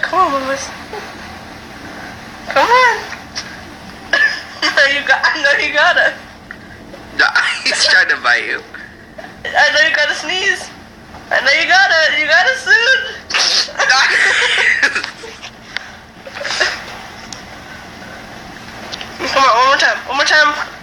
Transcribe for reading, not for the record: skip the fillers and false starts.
Come on, Lewis. Come on. I know you gotta. No, he's trying to bite you. I know you gotta sneeze. I know you gotta. You gotta soon. Come on, one more time. One more time.